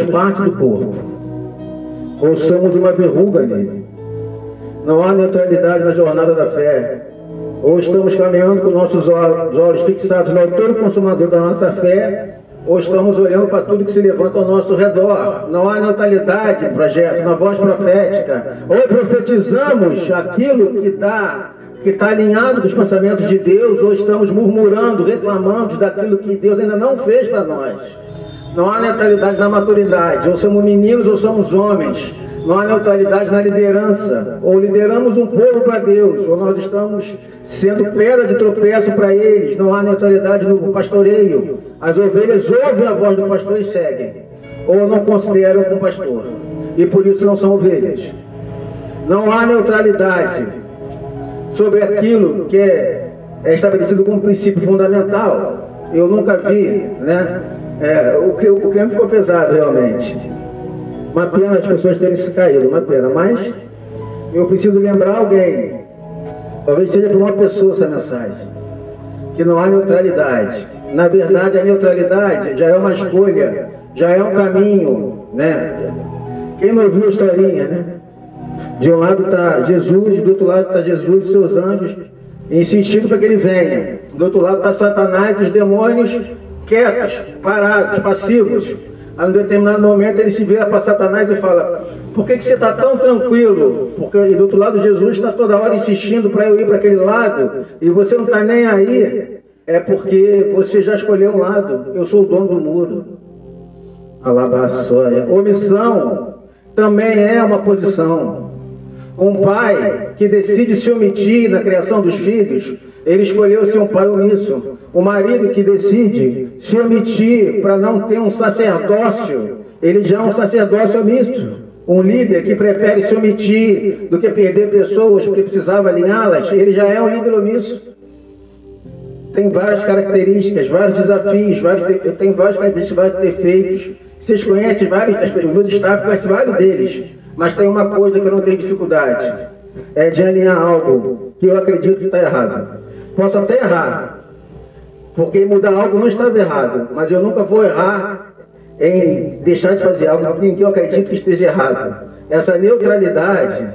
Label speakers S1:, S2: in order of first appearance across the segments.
S1: parte do corpo, ou somos uma verruga nele. Não há neutralidade na jornada da fé. Ou estamos caminhando com nossos olhos fixados no autor e consumador da nossa fé, ou estamos olhando para tudo que se levanta ao nosso redor. Não há neutralidade, projeto, na voz profética. Ou profetizamos aquilo que está alinhado com os pensamentos de Deus, ou estamos murmurando, reclamando daquilo que Deus ainda não fez para nós. Não há neutralidade na maturidade. Ou somos meninos ou somos homens. Não há neutralidade na liderança. Ou lideramos um povo para Deus, ou nós estamos sendo pedra de tropeço para eles. Não há neutralidade no pastoreio. As ovelhas ouvem a voz do pastor e seguem, ou não consideram como pastor, e por isso não são ovelhas. Não há neutralidade sobre aquilo que é estabelecido como princípio fundamental. Eu nunca vi, né? O clima ficou pesado realmente. Uma pena as pessoas terem se caído, uma pena, mas eu preciso lembrar alguém, talvez seja para uma pessoa essa mensagem, que não há neutralidade. Na verdade, a neutralidade já é uma escolha, já é um caminho, né? Quem não ouviu a historinha, né? De um lado está Jesus, do outro lado está Jesus e seus anjos insistindo para que ele venha. Do outro lado está Satanás e os demônios quietos, parados, passivos. A um determinado momento ele se vira para Satanás e fala: por que você está tão tranquilo? Porque e do outro lado Jesus está toda hora insistindo para eu ir para aquele lado e você não está nem aí. É porque você já escolheu um lado. Eu sou o dono do muro. Alabaçoia. Omissão também é uma posição. Um pai que decide se omitir na criação dos filhos, ele escolheu ser um pai omisso. O marido que decide se omitir para não ter um sacerdócio, ele já é um sacerdócio omisso. Um líder que prefere se omitir do que perder pessoas porque precisava alinhá-las, ele já é um líder omisso. Tem várias características, vários desafios, eu tenho vários características, vários defeitos. Vocês conhecem vários, os meus staff conhecem vários deles. Mas tem uma coisa que eu não tenho dificuldade, é de alinhar algo que eu acredito que está errado. Posso até errar, porque mudar algo não estava errado, mas eu nunca vou errar em deixar de fazer algo em que eu acredito que esteja errado. Essa neutralidade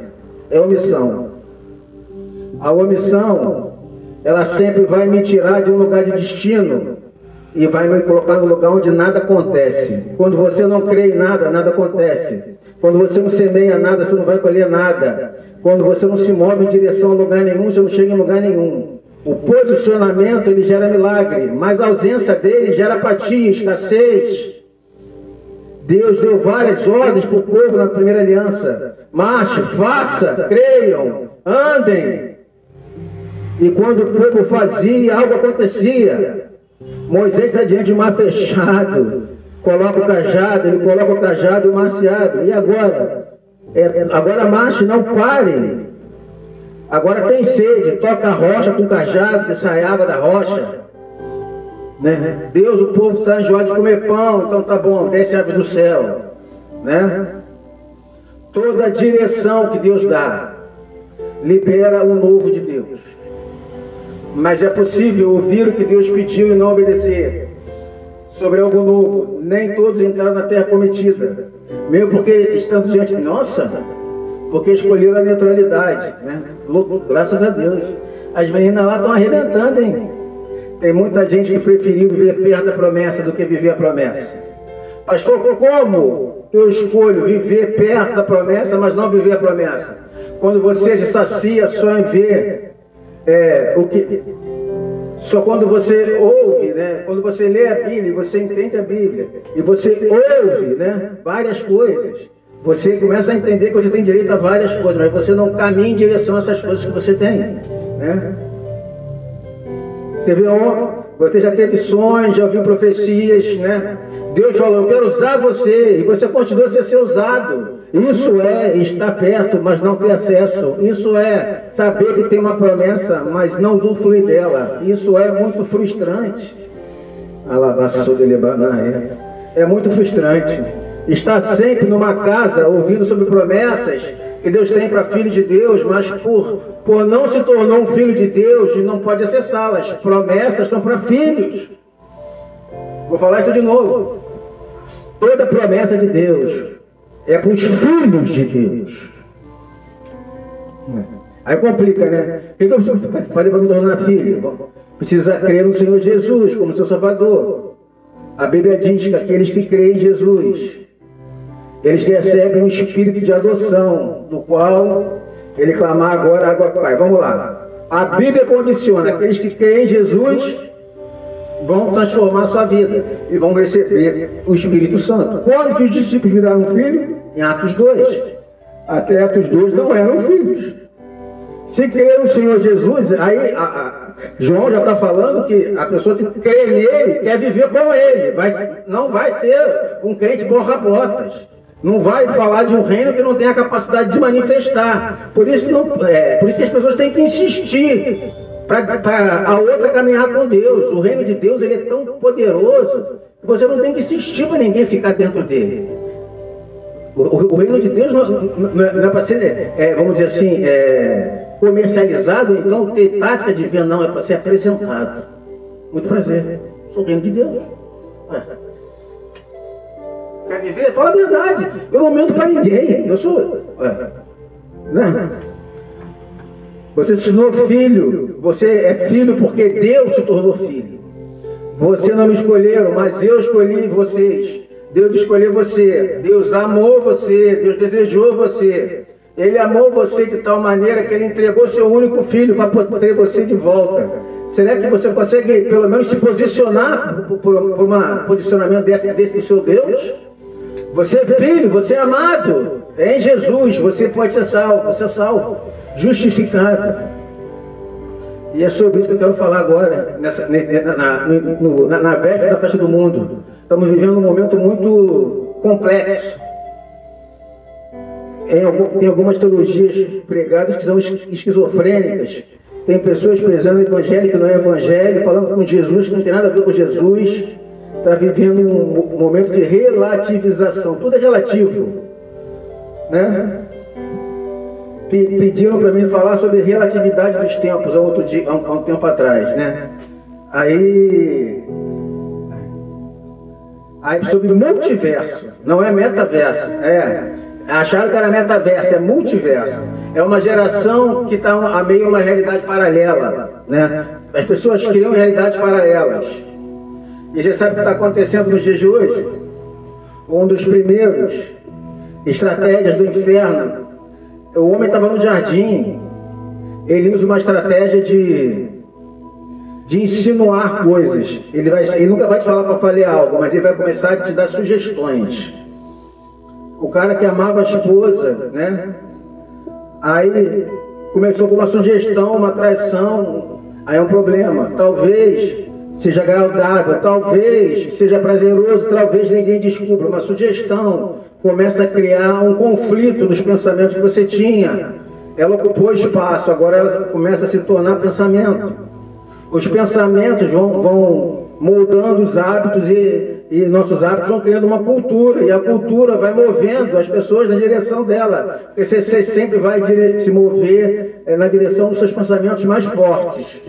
S1: é omissão. A omissão, ela sempre vai me tirar de um lugar de destino e vai me colocar no lugar onde nada acontece. Quando você não crê em nada, nada acontece. Quando você não semeia nada, você não vai colher nada. Quando você não se move em direção a lugar nenhum, você não chega em lugar nenhum. O posicionamento, ele gera milagre, mas a ausência dele gera apatia, escassez. Deus deu várias ordens para o povo na primeira aliança. Marche, faça, creiam, andem. E quando o povo fazia, algo acontecia. Moisés está diante de um mar fechado. Coloca o cajado, ele coloca o cajado e o mar se abre. E agora? Agora marche, não pare. Agora tem sede, toca a rocha com o cajado, que sai água da rocha. Né? Deus, o povo está enjoado de comer pão, então tá bom, desce ave do céu. Né? Toda a direção que Deus dá, libera o novo de Deus. Mas é possível ouvir o que Deus pediu e não obedecer. Sobre algo novo, nem todos entraram na terra prometida, mesmo porque estando diante de nossa, porque escolheram a neutralidade, né? Graças a Deus. As meninas lá estão arrebentando, hein? Tem muita gente que preferiu viver perto da promessa do que viver a promessa. Pastor, como eu escolho viver perto da promessa, mas não viver a promessa? Quando você se sacia só em ver só quando você ouve, né? Quando você lê a Bíblia, você entende a Bíblia, e você ouve, né? Várias coisas, você começa a entender que você tem direito a várias coisas, mas você não caminha em direção a essas coisas que você tem, né? Você vê, você já teve sonhos, já ouviu profecias, né? Deus falou: eu quero usar você, e você continua a ser usado. Isso é estar perto, mas não ter acesso. Isso é saber que tem uma promessa, mas não usufruir dela. Isso é muito frustrante. É muito frustrante. Estar sempre numa casa ouvindo sobre promessas que Deus tem para filho de Deus, mas por não se tornou um filho de Deus e não pode acessá-las. Promessas são para filhos. Vou falar isso de novo. Toda promessa de Deus é para os filhos de Deus. Aí complica, né? O que eu preciso fazer para me tornar filho? Precisa crer no Senhor Jesus como seu Salvador. A Bíblia diz que aqueles que creem em Jesus, eles recebem um espírito de adoção, do qual ele clamar agora, água Pai. Vamos lá. A Bíblia condiciona: aqueles que creem em Jesus vão transformar a sua vida e vão receber o Espírito Santo. Quando que os discípulos viraram filhos? Em Atos 2. Até Atos 2 não eram filhos. Se crer no Senhor Jesus, aí João já está falando que a pessoa que crê nele quer viver com ele. Não vai ser um crente borra-botas. Não vai falar de um reino que não tem a capacidade de manifestar. Por isso que as pessoas têm que insistir para a outra caminhar com Deus. O reino de Deus, ele é tão poderoso que você não tem que insistir para ninguém ficar dentro dele. O reino de Deus não é para ser, vamos dizer assim, comercializado, então ter tática de ver, não, é para ser apresentado. Muito prazer, sou o reino de Deus. Quer viver? Fala a verdade. Eu não mento para ninguém. Eu sou. Né? Você se tornou filho. Você é filho porque Deus te tornou filho. Você não me escolheram, mas eu escolhi vocês. Deus escolheu você. Deus amou você. Deus desejou você. Ele amou você de tal maneira que ele entregou seu único filho para ter você de volta. Será que você consegue pelo menos se posicionar por um posicionamento desse do seu Deus? Você é filho, você é amado. É em Jesus, você pode ser salvo. Você é salvo, justificado. E é sobre isso que eu quero falar agora, na véspera da festa do mundo. Estamos vivendo um momento muito complexo. Tem algumas teologias pregadas que são esquizofrênicas. Tem pessoas prezando o evangelho que não é evangelho, falando com Jesus que não tem nada a ver com Jesus. Está vivendo um momento de relativização. Tudo é relativo, né? Pediram para mim falar sobre relatividade dos tempos há um tempo atrás, né? Aí sobre multiverso, não é metaverso, acharam que era metaverso, é multiverso. É uma geração que está a meio de uma realidade paralela, né? As pessoas criam realidades paralelas. E você sabe o que está acontecendo nos dias de hoje? Um dos primeiros estratégias do inferno, o homem estava no jardim, ele usa uma estratégia de insinuar coisas. Ele nunca vai te falar para fazer algo, mas ele vai começar a te dar sugestões. O cara que amava a esposa, né? Aí começou com uma sugestão, uma traição, aí é um problema. Talvez seja agradável, talvez seja prazeroso, talvez ninguém descubra. Uma sugestão começa a criar um conflito nos pensamentos que você tinha. Ela ocupou espaço, agora ela começa a se tornar pensamento. Os pensamentos vão moldando os hábitos e nossos hábitos vão criando uma cultura, e a cultura vai movendo as pessoas na direção dela, porque você sempre vai se mover na direção dos seus pensamentos mais fortes.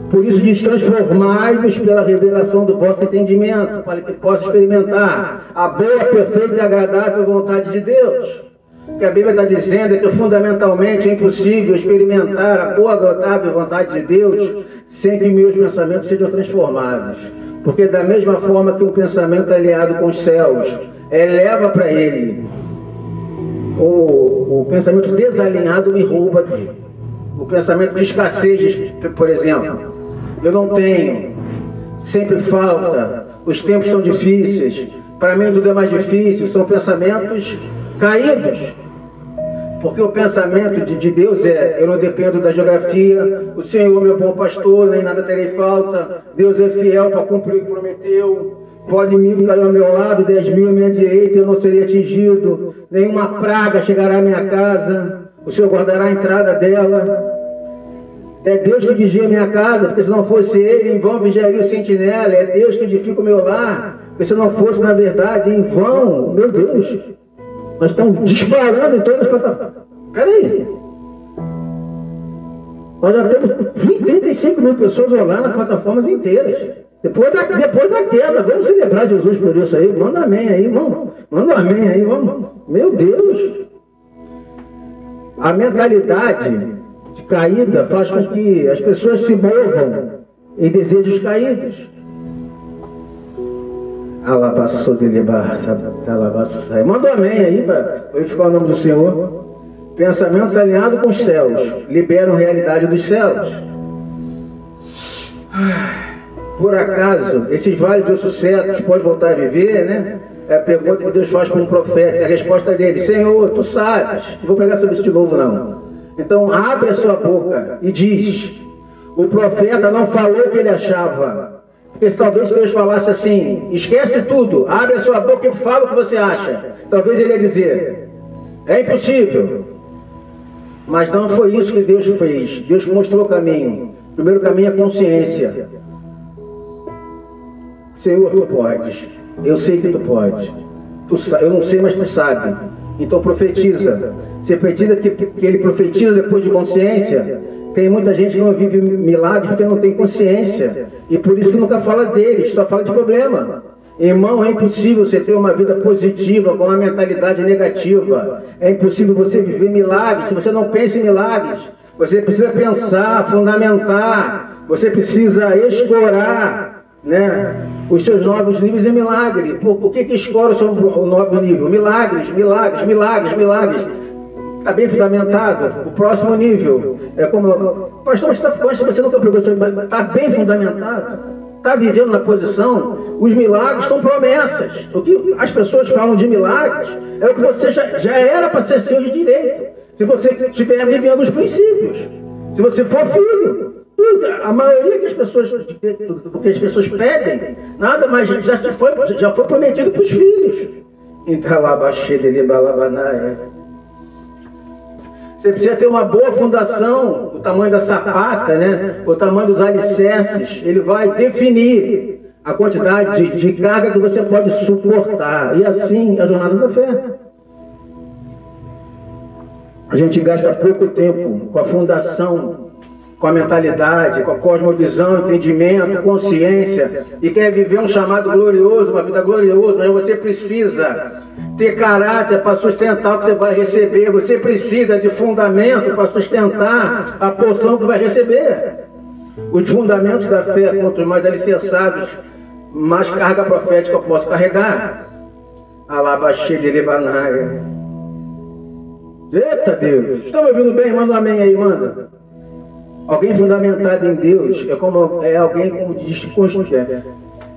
S1: Por isso diz: transformai-vos pela revelação do vosso entendimento, para que possa experimentar a boa, perfeita e agradável vontade de Deus. O que a Bíblia está dizendo é que fundamentalmente é impossível experimentar a boa, agradável vontade de Deus sem que meus pensamentos sejam transformados. Porque da mesma forma que um pensamento alinhado com os céus eleva para ele, o pensamento desalinhado me rouba dele. O pensamento de escassez, por exemplo, eu não tenho, sempre falta, os tempos são difíceis, para mim tudo é mais difícil, são pensamentos caídos. Porque o pensamento de Deus é: eu não dependo da geografia, o Senhor é meu bom pastor, nem nada terei falta, Deus é fiel para cumprir o que prometeu, pode mil cair ao meu lado, 10.000 à minha direita, eu não serei atingido, nenhuma praga chegará à minha casa, o Senhor guardará a entrada dela. É Deus que vigia a minha casa, porque se não fosse Ele, em vão vigiaria o sentinela. É Deus que edifica o meu lar, porque se não fosse, na verdade, em vão, meu Deus, nós estamos disparando em todas as plataformas. Peraí, nós já temos 35 mil pessoas online nas plataformas inteiras. Depois da queda, vamos celebrar Jesus por isso aí. Manda amém aí, irmão. Manda amém aí, vamos. Meu Deus. A mentalidade de caída faz com que as pessoas se movam em desejos caídos. Manda amém aí para glorificar o nome do Senhor. Pensamentos alinhados com os céus liberam a realidade dos céus. Por acaso, esses vales de ossos secos podem voltar a viver, né? É a pergunta que Deus faz para um profeta. A resposta dele: Senhor, tu sabes. Não vou pregar sobre isso de novo, não. Então, abre a sua boca e diz. O profeta não falou o que ele achava. Porque talvez Deus falasse assim: esquece tudo, abre a sua boca e fala o que você acha. Talvez ele ia dizer: é impossível. Mas não foi isso que Deus fez. Deus mostrou o caminho. O primeiro caminho é a consciência. Senhor, tu podes. Eu sei que tu podes. Eu não sei, mas tu sabe. Então profetiza. Você precisa que ele profetiza depois de consciência. Tem muita gente que não vive milagre porque não tem consciência. E por isso que nunca fala deles, só fala de problema. Irmão, é impossível você ter uma vida positiva com uma mentalidade negativa. É impossível você viver milagres se você não pensa em milagres. Você precisa pensar, fundamentar. Você precisa explorar, né, os seus novos níveis de milagre. Por que escora o seu novo nível? Milagres, milagres, milagres, milagres. Está bem fundamentado. O próximo nível é como... Pastor, você nunca pregou sobre... Está bem fundamentado. Está vivendo na posição. Os milagres são promessas. O que as pessoas falam de milagres é o que você já era para ser seu de direito. Se você estiver vivendo os princípios. Se você for filho. A maioria das pessoas, do que as pessoas pedem, nada mais já foi prometido para os filhos. Você precisa ter uma boa fundação, o tamanho da sapata, né? O tamanho dos alicerces. Ele vai definir a quantidade de carga que você pode suportar. E assim a jornada da fé. A gente gasta pouco tempo com a fundação, com a mentalidade, com a cosmovisão, entendimento, consciência, e quer viver um chamado glorioso, uma vida gloriosa, mas você precisa ter caráter para sustentar o que você vai receber, você precisa de fundamento para sustentar a porção que vai receber. Os fundamentos da fé, quanto mais alicerçados, mais carga profética eu posso carregar. Alabaxê de Lebanaia. Eita Deus! Estão me ouvindo bem? Manda um amém aí, manda. Alguém fundamentado em Deus é alguém como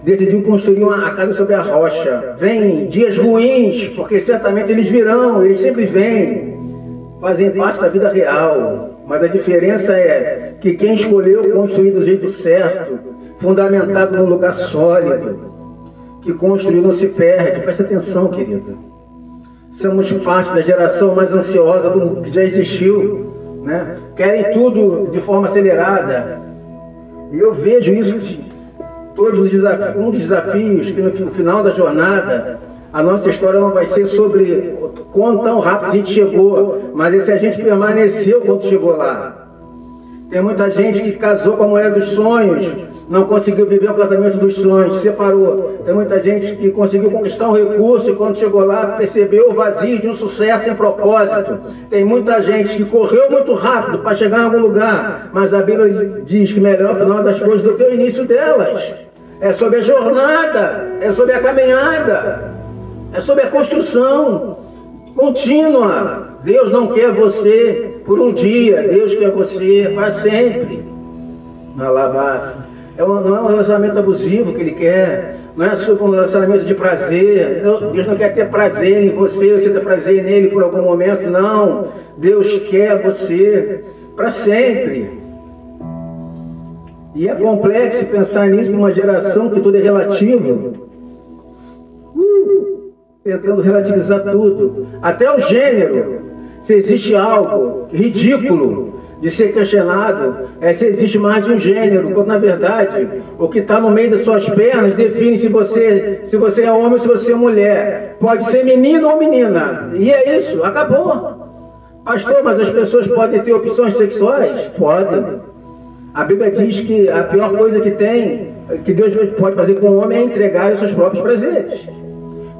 S1: decidiu construir a casa sobre a rocha. Vem dias ruins, porque certamente eles virão, eles sempre vêm, fazem parte da vida real. Mas a diferença é que quem escolheu construir do jeito certo, fundamentado num lugar sólido, que construiu não se perde. Presta atenção, querido. Somos parte da geração mais ansiosa do mundo que já existiu. Né? Querem tudo de forma acelerada. E eu vejo isso, todos os desafios, um dos desafios que no final da jornada a nossa história não vai ser sobre quão tão rápido a gente chegou, mas é se a gente permaneceu quando chegou lá. Tem muita gente que casou com a mulher dos sonhos, não conseguiu viver o casamento dos sonhos, se separou. Tem muita gente que conseguiu conquistar um recurso e quando chegou lá percebeu o vazio de um sucesso sem propósito. Tem muita gente que correu muito rápido para chegar em algum lugar, mas a Bíblia diz que melhor o final das coisas do que o início delas. É sobre a jornada, é sobre a caminhada, é sobre a construção contínua. Deus não quer você por um dia, Deus quer você para sempre. Alabaça. Não é um relacionamento abusivo que Ele quer, não é sobre um relacionamento de prazer. Deus não quer ter prazer em você, você ter prazer nele por algum momento, não. Deus quer você para sempre. E é complexo pensar nisso para uma geração que tudo é relativo. Tentando relativizar tudo. Até o gênero. Se existe algo ridículo de ser questionado, se existe mais de um gênero, quando na verdade o que está no meio das suas pernas define se você é homem ou se você é mulher. Pode ser menino ou menina. E é isso, acabou. Pastor, mas as pessoas podem ter opções sexuais? Podem. A Bíblia diz que a pior coisa que tem que Deus pode fazer com o homem é entregar os seus próprios prazeres.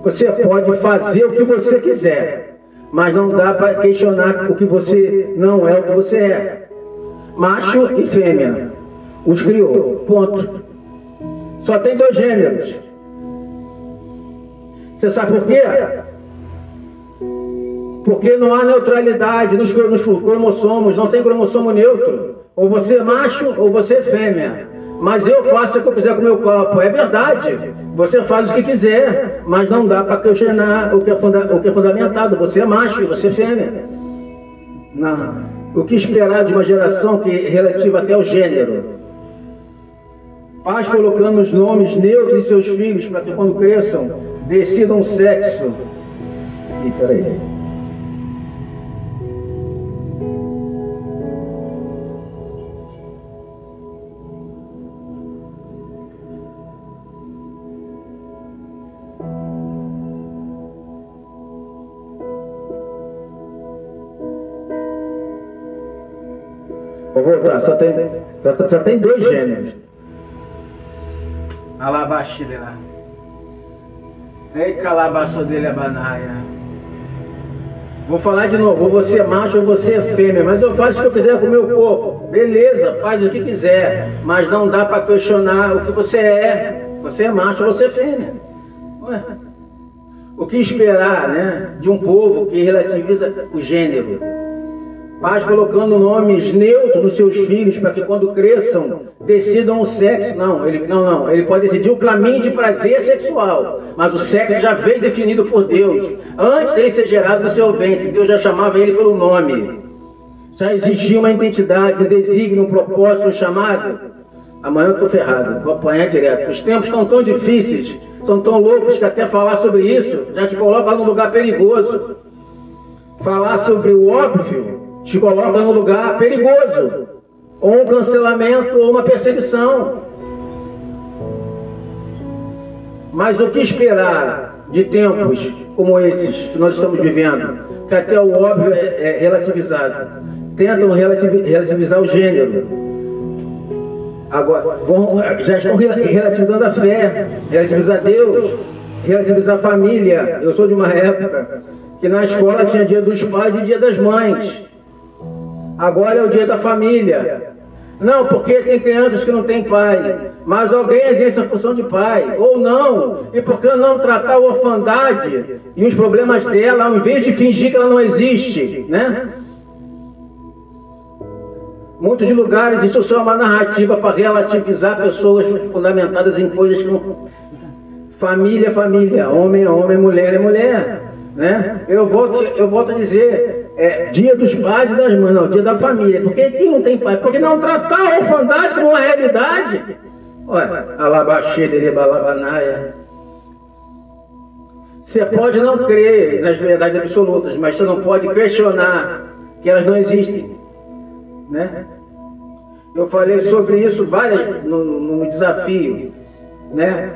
S1: Você pode fazer o que você quiser, mas não dá para questionar o que você não é, o que você é. Macho e fêmea, os criou, ponto. Só tem 2 gêneros. Você sabe por quê? Porque não há neutralidade nos cromossomos, não tem cromossomo neutro. Ou você é macho ou você é fêmea. Mas eu faço o que eu quiser com o meu corpo. É verdade. Você faz o que quiser, mas não dá para questionar o que é fundamentado. Você é macho e você é fêmea. Não. O que esperar de uma geração que é relativa até ao gênero? Pais colocando os nomes neutros em seus filhos para que quando cresçam decidam o sexo. Ih, peraí. Vou voltar, só tem 2 gêneros. Alabaxile lá. Ei, calabaço dele a banaia. Vou falar de novo, ou você é macho ou você é fêmea, mas eu faço o que eu quiser com o meu corpo. Beleza, faz o que quiser, mas não dá para questionar o que você é. Você é macho ou você é fêmea. Ué. O que esperar, né, de um povo que relativiza o gênero? Pais colocando nomes neutros nos seus filhos para que quando cresçam decidam o sexo. Não, ele pode decidir o caminho de prazer sexual, mas o sexo já veio definido por Deus. Antes dele ser gerado no seu ventre, Deus já chamava ele pelo nome. Já existia uma identidade, um desígnio, um propósito, um chamado. Amanhã eu estou ferrado, vou apanhar direto. Os tempos estão tão difíceis, são tão loucos que até falar sobre isso já te coloca num lugar perigoso. Falar sobre o óbvio te coloca num lugar perigoso, ou um cancelamento, ou uma perseguição. Mas o que esperar de tempos como esses que nós estamos vivendo, que até o óbvio é relativizado? Tentam relativizar o gênero. Agora, já estão relativizando a fé, relativizar Deus, relativizar a família. Eu sou de uma época que na escola tinha dia dos pais e dia das mães. Agora é o dia da família. Não, porque tem crianças que não têm pai, mas alguém exerce a função de pai, ou não. E por que não tratar a orfandade e os problemas dela, ao invés de fingir que ela não existe, né? Muitos lugares isso só é uma narrativa para relativizar pessoas fundamentadas em coisas que não... Família é família, homem é homem, mulher é mulher, né? Eu volto a dizer... dia dos pais e das mães, não, dia da família. Porque quem não tem pai? Porque não tratar a orfandade como uma realidade. Olha, alabaxê dele balabanaia. Você pode não crer nas verdades absolutas, mas você não pode questionar que elas não existem, né? Eu falei sobre isso no desafio, né?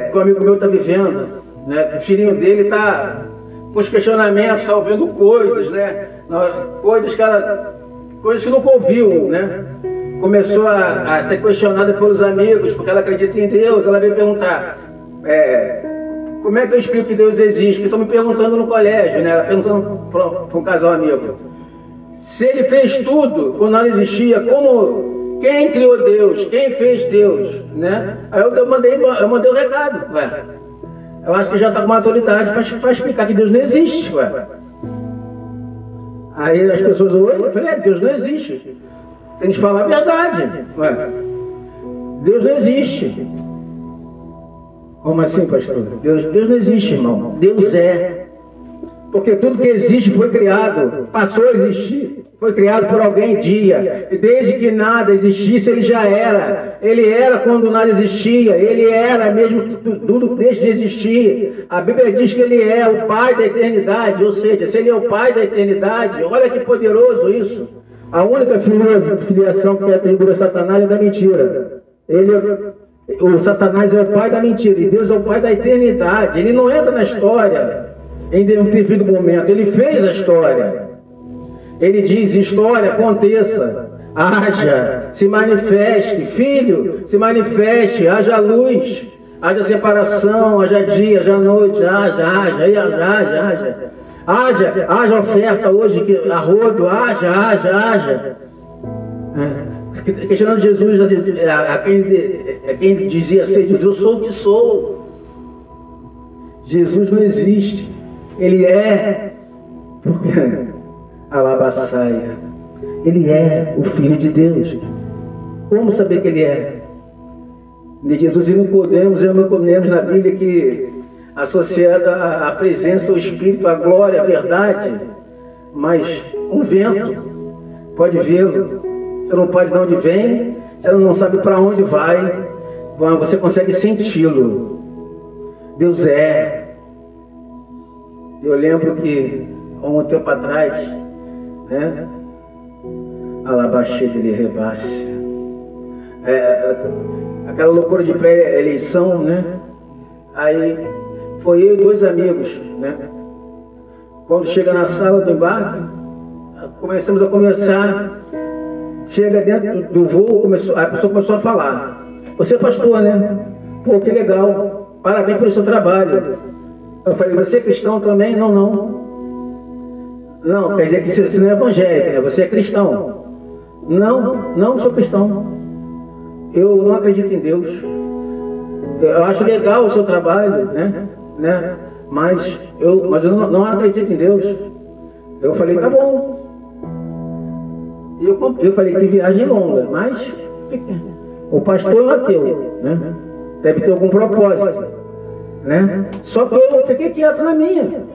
S1: Que o amigo meu está vivendo, né? Que o filhinho dele está com os questionamentos, está ouvindo coisas, né? Coisas que nunca ouviu, né? Começou a ser questionada pelos amigos, porque ela acredita em Deus. Ela veio perguntar, como é que eu explico que Deus existe? Porque estão me perguntando no colégio, né? Ela perguntando para um casal amigo. Se ele fez tudo quando não existia, quem criou Deus? Quem fez Deus? Né? Aí eu mandei o recado, ué. Eu acho que já está com maturidade para explicar que Deus não existe, ué. Aí as pessoas, eu falei, Deus não existe. Tem que falar a verdade, ué. Deus não existe. Como assim, pastor? Deus não existe, irmão. Deus é. Porque tudo que existe foi criado, passou a existir, foi criado por alguém dia. E desde que nada existisse, ele já era. Ele era quando nada existia, ele era mesmo tudo desde de existir. A Bíblia diz que ele é o Pai da eternidade, ou seja, se ele é o Pai da eternidade, olha que poderoso isso. A única filiação que atribui a Satanás é da mentira. O Satanás é o pai da mentira e Deus é o Pai da eternidade. Ele não entra na história em um devido momento, ele fez a história. Ele diz, história, aconteça. haja, se manifeste, filho, se manifeste, haja luz, haja separação, haja dia, haja noite, haja oferta hoje, a rodo, haja. Questionando Jesus, quem dizia assim, eu sou o que sou. Jesus não existe, ele é, porque Alabassaia, ele é o Filho de Deus. Como saber que ele é? De Jesus e Nicodemos na Bíblia que associada à presença, ao Espírito, à glória, à verdade, mas um vento pode vê-lo, você não pode de onde vem, você não sabe para onde vai, você consegue senti-lo. Deus é. Eu lembro que há um tempo atrás, né, Alabaxê dele rebaixo, aquela loucura de pré-eleição, né? Aí foi eu e 2 amigos, né? Quando chega na sala do embarque, começamos a conversar. Chega dentro do voo, a pessoa começou a falar: você é pastor, né? Pô, que legal, parabéns pelo seu trabalho. Eu falei: você é cristão também? Não, quer dizer que você não é evangélico, né? Você é cristão. Não sou cristão. Eu não acredito em Deus. Eu acho legal o seu trabalho, né? Mas eu não acredito em Deus. Eu falei: tá bom. Eu falei: que viagem longa, mas o pastor é um ateu, né? Deve ter algum propósito, né? Só que eu fiquei quieto na minha,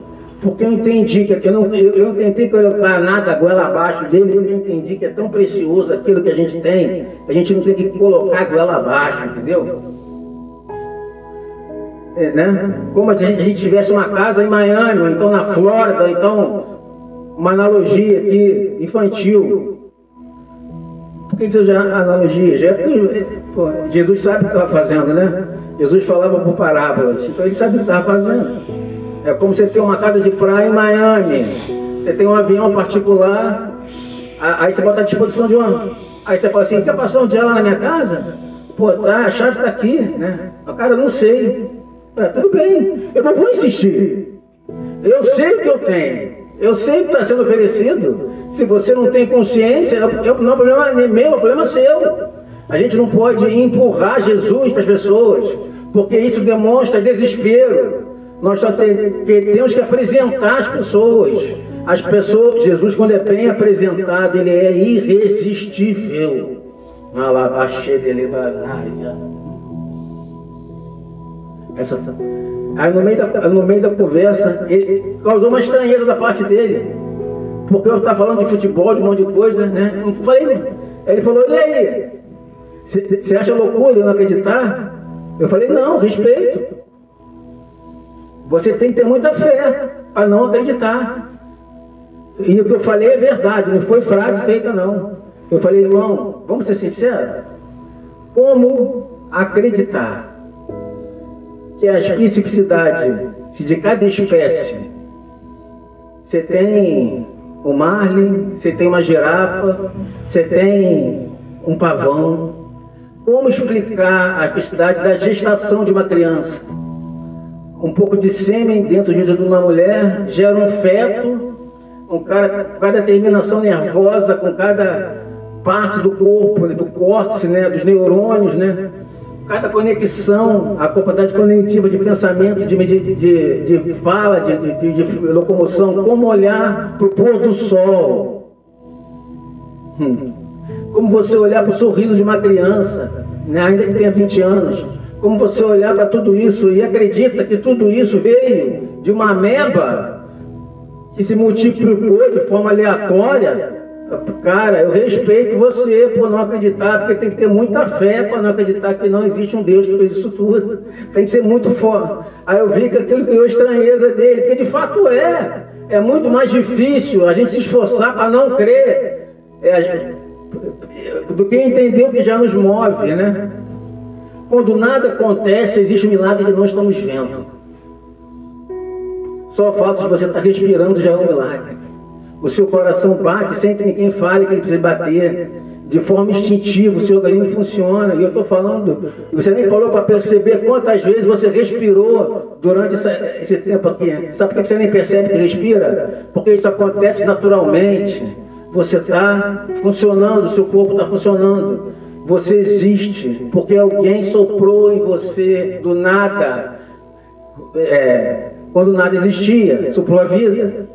S1: porque eu entendi que eu não tentei colocar nada goela abaixo dele, porque eu entendi que é tão precioso aquilo que a gente tem, a gente não tem que colocar goela abaixo, entendeu? Né? Como se a gente tivesse uma casa em Miami, ou então na Flórida, ou então uma analogia aqui infantil. Por que isso já é analogia? Já é porque, Jesus sabe o que estava fazendo, né? Jesus falava por parábolas, então ele sabe o que estava fazendo. É como você ter uma casa de praia em Miami, você tem um avião particular, aí você bota à disposição de uma. Aí você fala assim: quer passar um dia lá na minha casa? Pô, tá, a chave está aqui, né? O cara, não sei. Tudo bem, eu não vou insistir. Eu sei o que eu tenho. Eu sei que está sendo oferecido. Se você não tem consciência, não é problema meu, é problema seu. A gente não pode empurrar Jesus para as pessoas, porque isso demonstra desespero. Nós só temos que apresentar as pessoas. As pessoas, Jesus, quando é bem apresentado, ele é irresistível. Aí no meio da conversa, ele causou uma estranheza da parte dele, porque eu estava falando de futebol, de um monte de coisa, né? Não falei. Ele falou: e aí? Você acha loucura eu não acreditar? Eu falei: não, respeito. Você tem que ter muita fé para não acreditar. E o que eu falei é verdade, não foi frase feita não. Eu falei: irmão, vamos ser sinceros. Como acreditar que a especificidade de cada espécie, você tem o marlin, você tem uma girafa, você tem um pavão. Como explicar a especificidade da gestação de uma criança? Um pouco de sêmen dentro de uma mulher gera um feto, com cada terminação nervosa, com cada parte do corpo, do córtex, né, dos neurônios, né? Cada conexão, a capacidade cognitiva de pensamento, de fala, de locomoção, como olhar para o pôr do sol. Como você olhar para o sorriso de uma criança, né, ainda que tenha 20 anos. Como você olhar para tudo isso e acredita que tudo isso veio de uma ameba que se multiplicou de forma aleatória. Cara, eu respeito você por não acreditar, porque tem que ter muita fé para não acreditar que não existe um Deus que fez isso tudo. Tem que ser muito forte. Aí eu vi que aquilo criou estranheza dele, porque de fato é muito mais difícil a gente se esforçar para não crer do que entender o que já nos move, né? Quando nada acontece, existe um milagre que nós estamos vendo. Só o fato de você estar respirando já é um milagre. O seu coração bate sem que ninguém fale que ele precisa bater. de forma instintiva, o seu organismo funciona. E eu estou falando, você nem falou para perceber quantas vezes você respirou durante esse tempo aqui. Sabe por que você nem percebe que respira? Porque isso acontece naturalmente. Você está funcionando, o seu corpo está funcionando. Você existe porque alguém soprou em você do nada, quando nada existia, soprou a vida.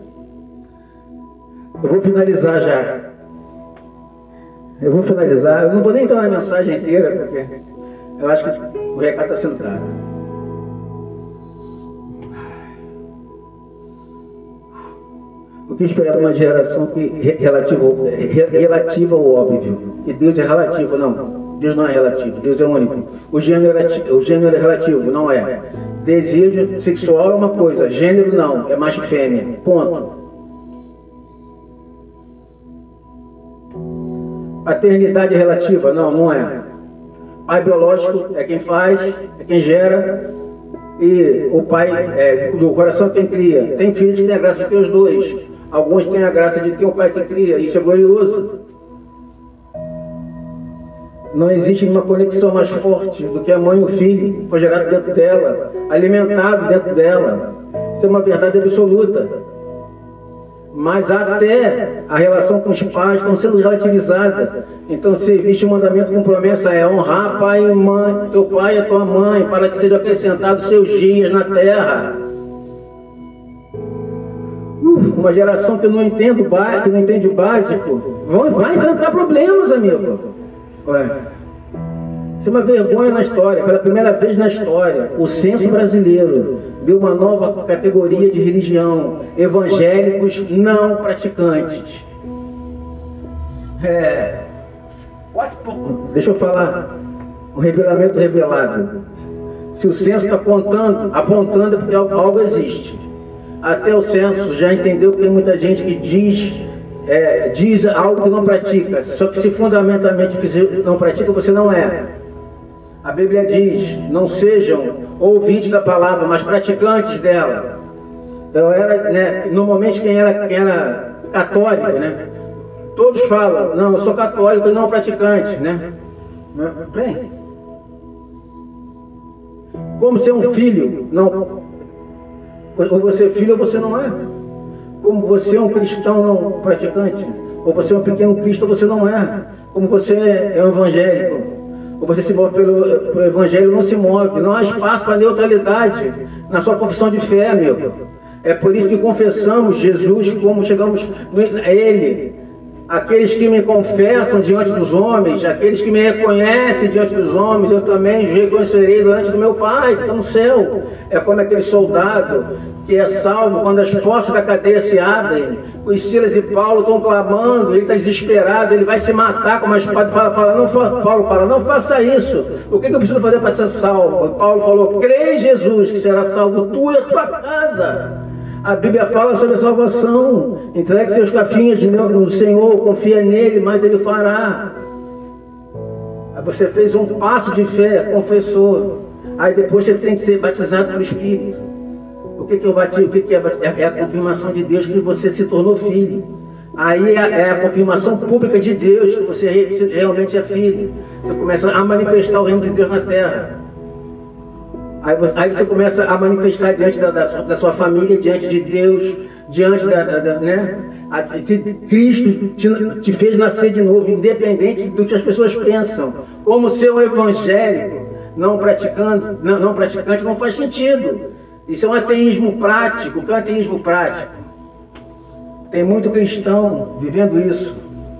S1: Eu vou finalizar já. Eu não vou nem entrar na mensagem inteira, porque eu acho que o recado está sendo dado. O que esperar de uma geração relativa ao óbvio? E Deus é relativo, não. Deus não é relativo, Deus é único. O gênero é relativo, não é. Desejo sexual é uma coisa, gênero não, é macho e fêmea, ponto. Paternidade é relativa, não, não é. Pai biológico é quem faz, é quem gera, e o pai do coração é quem cria. Tem filhos que têm a graça de ter os dois. Alguns têm a graça de ter um pai que cria, isso é glorioso. Não existe uma conexão mais forte do que a mãe e o filho, foi gerado dentro dela, alimentado dentro dela. Isso é uma verdade absoluta. Mas até a relação com os pais estão sendo relativizada. Então, se existe um mandamento com promessa, é honrar pai e mãe, teu pai e a tua mãe, para que sejam acrescentados seus dias na terra. Uma geração que não entende o básico, vai enfrentar problemas, amigo. Isso é uma vergonha na história. Pela primeira vez na história, o censo brasileiro deu uma nova categoria de religião: evangélicos não praticantes. Deixa eu falar, um revelamento revelado. Se o censo está apontando é porque algo existe. Até o censo já entendeu que tem muita gente que diz algo que não pratica. Só que se fundamentalmente não pratica, você não é. A Bíblia diz: não sejam ouvintes da palavra, mas praticantes dela. Eu era, normalmente quem era católico, todos falam: não, eu sou católico e não praticante, Bem, como ser um filho, não, ou você é filho ou você não é. Como você é um cristão não praticante, ou você é um pequeno Cristo ou você não é. Como você é um evangélico, ou você se move pelo evangelho, não se move. Não há espaço para neutralidade na sua confissão de fé, amigo. É por isso que confessamos Jesus como chegamos a Ele. Aqueles que me confessam diante dos homens, aqueles que me reconhecem diante dos homens, eu também os reconhecerei diante do meu Pai que está no céu. É como aquele soldado que é salvo quando as portas da cadeia se abrem. Os Silas e Paulo estão clamando, ele está desesperado, ele vai se matar com uma espada. Paulo fala, não faça isso. O que eu preciso fazer para ser salvo? Paulo falou: crê em Jesus que será salvo tu e a tua casa. A Bíblia fala sobre a salvação. Entregue seus cafinhos no Senhor, confia nele, mas Ele fará. Aí você fez um passo de fé, confessou. Aí depois você tem que ser batizado pelo Espírito. O que é o batismo? O que é batismo? É a confirmação de Deus que você se tornou filho. Aí é a confirmação pública de Deus que você realmente é filho. Você começa a manifestar o reino de Deus na terra. Aí você começa a manifestar diante da sua família, diante de Deus, diante que Cristo te fez nascer de novo, independente do que as pessoas pensam. Como ser um evangélico não praticante não faz sentido. Isso é um ateísmo prático. O que é um ateísmo prático? Tem muito cristão vivendo isso.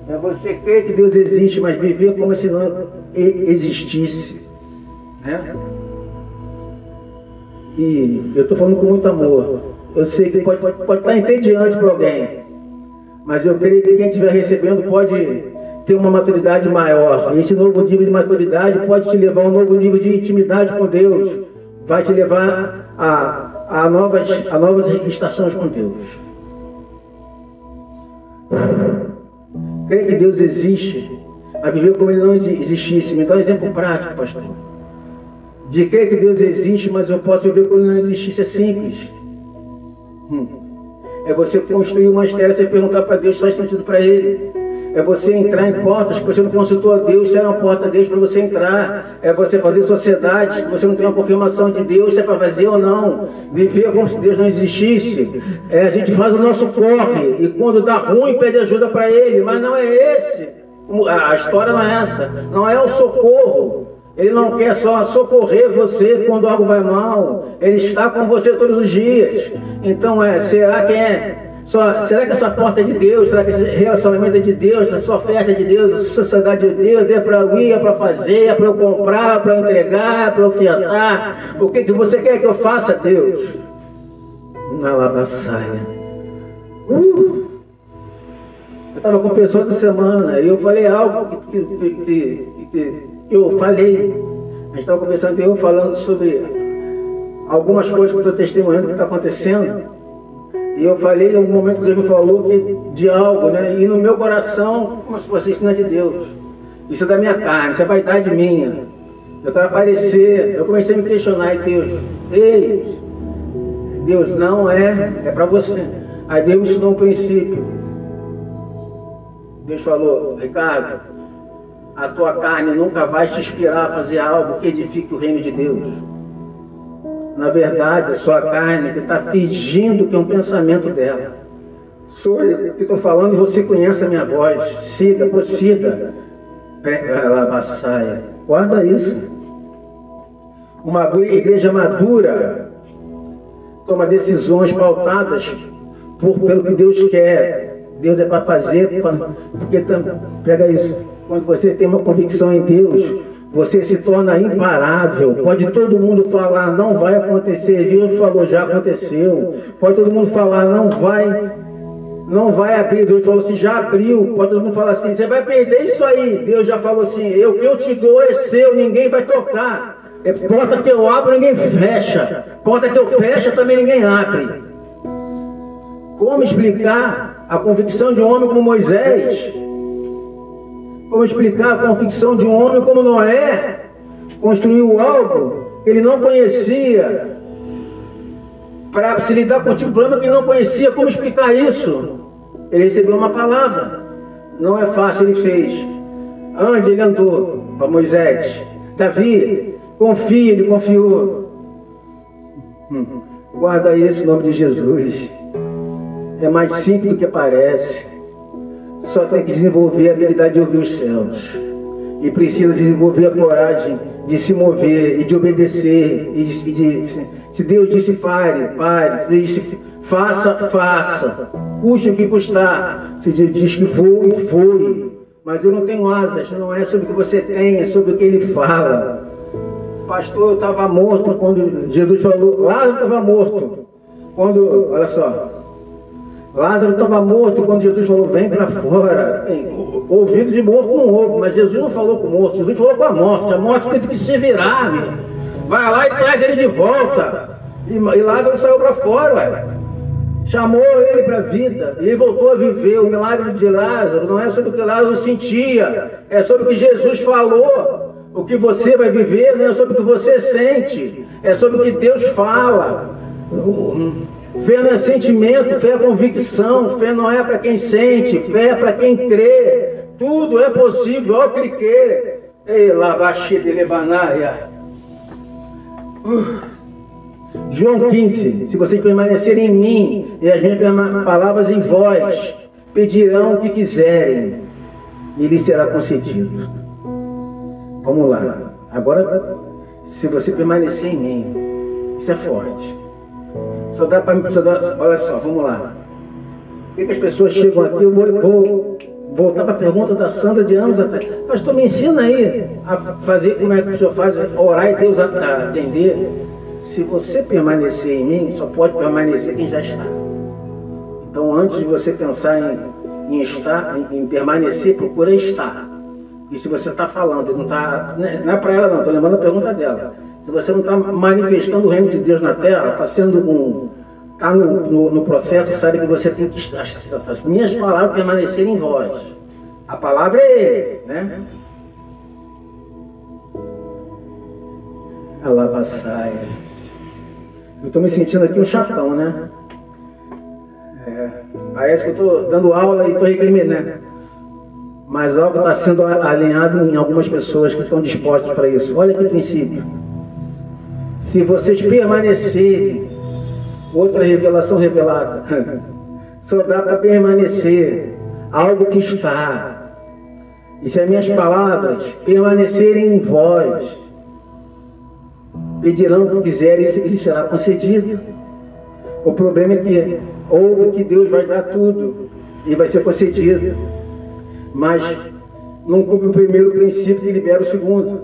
S1: É você crer que Deus existe, mas viver como se não existisse. E eu estou falando com muito amor. Eu sei que pode estar entediante para alguém, mas eu creio que quem estiver recebendo pode ter uma maturidade maior. E esse novo nível de maturidade pode te levar a um novo nível de intimidade com Deus. Vai te levar a novas estações com Deus. Creio que Deus existe, mas viver como Ele não existisse. Me dá um exemplo prático, pastor. De crer que Deus existe, mas eu posso viver como não existisse, é simples. É você construir uma história sem perguntar para Deus se faz sentido para Ele. É você entrar em portas que você não consultou a Deus, se era uma porta a Deus para você entrar. É você fazer sociedades que você não tem uma confirmação de Deus, se é para fazer ou não. Viver como se Deus não existisse. A gente faz o nosso corre, e quando dá ruim, pede ajuda para Ele, mas não é esse. A história não é essa, não é o socorro. Ele não quer só socorrer você quando algo vai mal. Ele está com você todos os dias. Então será que essa porta é de Deus? Será que esse relacionamento é de Deus? Essa oferta é de Deus? Essa sociedade é de Deus? É para eu ir, é para fazer, é para eu comprar, é para eu entregar, é para eu ofertar? O que você quer que eu faça, Deus? Na labassaia. Eu estava com pessoas essa semana e eu falei algo que eu falei. A gente estava conversando e eu falando sobre algumas coisas que eu estou testemunhando que está acontecendo. E eu falei em algum momento que Deus me falou de algo, né? E no meu coração, como se fosse isso não é de Deus. Isso é da minha carne, isso é vaidade minha. Eu quero aparecer. Eu comecei a me questionar, e Deus não é para você. Aí Deus me ensinou um princípio. Deus falou, Ricardo, a tua carne nunca vai te inspirar a fazer algo que edifique o reino de Deus. Na verdade, a sua carne que está fingindo que é um pensamento dela. Sou eu que estou falando e você conhece a minha voz. Siga, prossiga. Saia. Guarda isso. Uma igreja madura toma decisões pautadas pelo que Deus quer. Deus é para fazer, porque pega isso. Quando você tem uma convicção em Deus, você se torna imparável. Pode todo mundo falar, não vai acontecer. Deus falou, já aconteceu. Pode todo mundo falar, não vai abrir. Deus falou assim, já abriu. Pode todo mundo falar assim, você vai perder isso aí. Deus já falou assim, o que eu te dou é seu, ninguém vai tocar. Porta que eu abro, ninguém fecha. Porta que eu fecho, também ninguém abre. Como explicar a convicção de um homem como Moisés? Como explicar a convicção de um homem como Noé? Construiu algo que ele não conhecia para se lidar com o tipo de problema que ele não conhecia. Como explicar isso? Ele recebeu uma palavra. Não é fácil, ele fez. Ande, ele andou para Moisés. Davi, confia, ele confiou. Guarda isso em nome de Jesus. É mais simples do que parece. Só tem que desenvolver a habilidade de ouvir os céus. E precisa desenvolver a coragem de se mover e de obedecer. Se Deus disse pare, se Deus disse faça. Custe o que custar. Se Deus diz que voe. Mas eu não tenho asas, não é sobre o que você tem, é sobre o que Ele fala. Pastor, eu estava morto quando Jesus falou, Lázaro estava morto. Olha só. Lázaro estava morto quando Jesus falou, vem para fora. Ouvido de morto não ouve, mas Jesus não falou com o morto, Jesus falou com a morte teve que se virar, meu. Vai lá e traz ele de volta. E Lázaro saiu para fora, ué. Chamou ele para a vida, e ele voltou a viver. O milagre de Lázaro não é sobre o que Lázaro sentia, é sobre o que Jesus falou. O que você vai viver não é sobre o que você sente, é sobre o que Deus fala. Fé não é sentimento, fé é convicção. Fé não é para quem sente, fé é para quem crê. Tudo é possível ao que crê. João 15. Se vocês permanecerem em mim e as minhas palavras em vós, pedirão o que quiserem e lhes será concedido. Vamos lá. Agora, se você permanecer em mim, isso é forte. Só dá para... Olha só, vamos lá. Por que as pessoas chegam aqui? Eu vou voltar para a pergunta da Sandra de anos atrás. Pastor, me ensina aí a fazer como é que o senhor faz, orar e Deus atender. Se você permanecer em mim, só pode permanecer quem já está. Então, antes de você pensar em estar, em permanecer, procura estar. E se você está falando, não é para ela não, estou lembrando a pergunta dela. Se você não está manifestando o reino de Deus na terra, está sendo está no processo, sabe que você tem que estar, as minhas palavras permanecerem em vós. A palavra é Ele, né? Alabassaia. Eu estou me sentindo aqui um chatão, né? Parece que eu estou dando aula e estou recriminando, né? mas algo está sendo alinhado em algumas pessoas que estão dispostas para isso. Olha que princípio. Se vocês permanecerem, outra revelação revelada, só dá para permanecer algo que está. E se as minhas palavras permanecerem em vós, pedirão o que quiserem, ele será concedido. O problema é que ouve que Deus vai dar tudo e vai ser concedido, mas não cumpre o primeiro princípio que libera o segundo.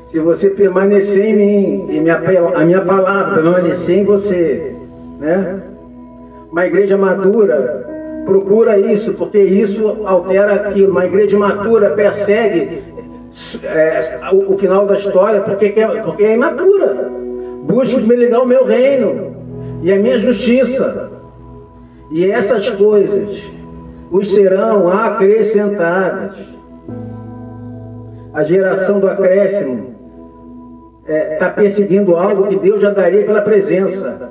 S1: Se você permanecer em mim e a minha palavra permanecer em você, né? Uma igreja madura procura isso, porque isso altera aquilo. Uma igreja madura persegue o final da história porque é imatura. Busco me ligar o meu reino e a minha justiça, e essas coisas os serão acrescentadas. A geração do acréscimo está perseguindo algo que Deus já daria pela presença.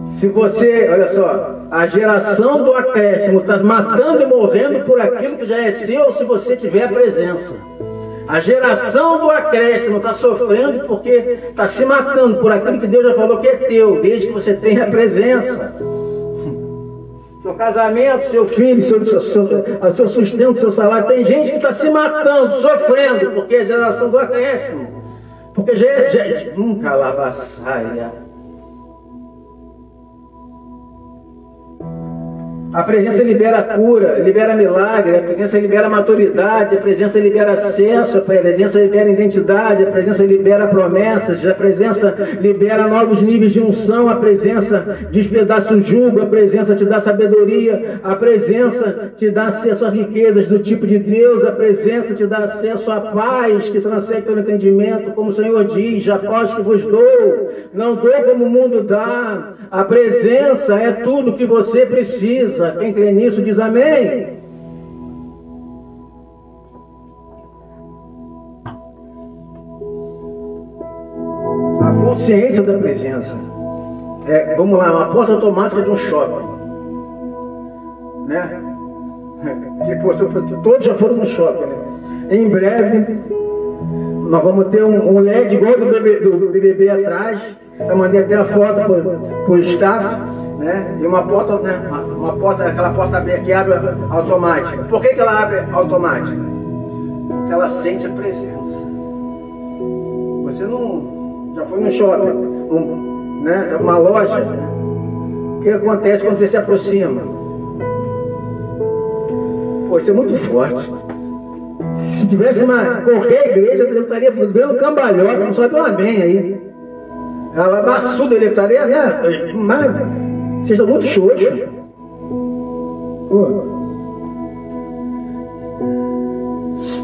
S1: Se você, olha só, a geração do acréscimo está matando e morrendo por aquilo que já é seu, se você tiver a presença. A geração do acréscimo está sofrendo porque está se matando por aquilo que Deus já falou que é teu, desde que você tenha a presença. Seu casamento, seu filho, seu sustento, seu salário. Tem gente que está se matando, sofrendo, porque é a geração do acréscimo. Porque nunca lava saia. A presença libera cura, libera milagre, a presença libera maturidade, a presença libera acesso, a presença libera identidade, a presença libera promessas, a presença libera novos níveis de unção, a presença despedaça o jugo, a presença te dá sabedoria, a presença te dá acesso a riquezas do tipo de Deus, a presença te dá acesso à paz que transcende todo entendimento, como o Senhor diz, a paz que vos dou, não dou como o mundo dá. A presença é tudo que você precisa. Quem crê nisso diz amém. A consciência da presença. Vamos lá, uma porta automática de um shopping. Né? Todos já foram no shopping, né? Em breve, nós vamos ter um LED igual do BBB atrás. Eu mandei até a foto para o staff, né? E uma porta, né? Aquela porta aberta que abre automática. Por que ela abre automática? Porque ela sente a presença. Você não já foi no shopping, né? Uma loja, né? O que acontece quando você se aproxima? Pô, isso é muito forte. Se tivesse qualquer igreja, eu estaria vendo cambalhota, não sobe um amém aí. Ela baçuda, ele estaria, né? Mas vocês estão muito xoxos.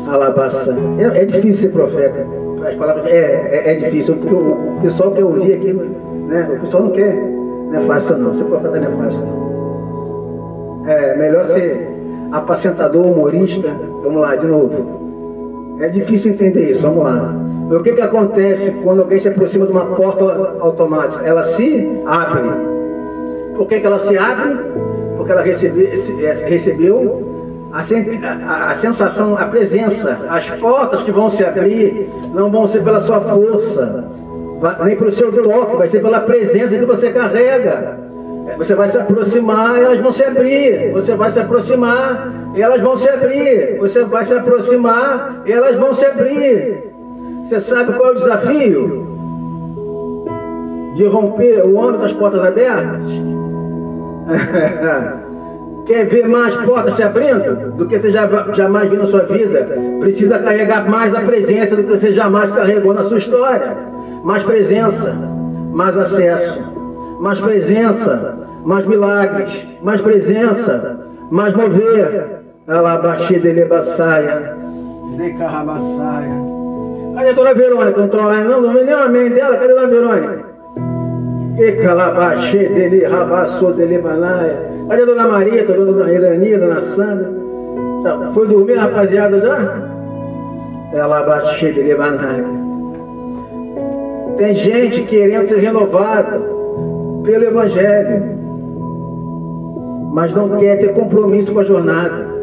S1: Alabaça. É difícil ser profeta. As palavras é difícil, porque o pessoal quer ouvir aquilo, né? O pessoal não quer. Não é fácil não. Ser profeta não é fácil não. É melhor ser apacentador, humorista. Vamos lá, de novo. É difícil entender isso, vamos lá. O que acontece quando alguém se aproxima de uma porta automática? Ela se abre. Por que ela se abre? Porque ela recebeu a sensação, a presença. As portas que vão se abrir não vão ser pela sua força, nem pelo seu toque, vai ser pela presença que você carrega. Você vai se aproximar, elas vão se abrir. Você vai se aproximar, elas vão se abrir. Você vai se aproximar, elas vão se abrir. Você sabe qual é o desafio? De romper o ano das portas abertas? Quer ver mais portas se abrindo do que você jamais viu na sua vida? Precisa carregar mais a presença do que você jamais carregou na sua história. Mais presença, mais acesso, mais presença, mais milagres, mais presença, mais mover. Alabaxi delebaçaia, decarrabaçaia. Cadê a dona Verônica? Não estou lá, não vem nem o amém dela. Cadê a dona Verônica? Ecalabaxi dele, rabaçou dele, banaia. Cadê a dona Maria? Cadê a dona Irania, a dona Sandra? Tá, foi dormir, rapaziada, já? Elabaxi dele, banaia. Tem gente querendo ser renovada pelo Evangelho, mas não quer ter compromisso com a jornada.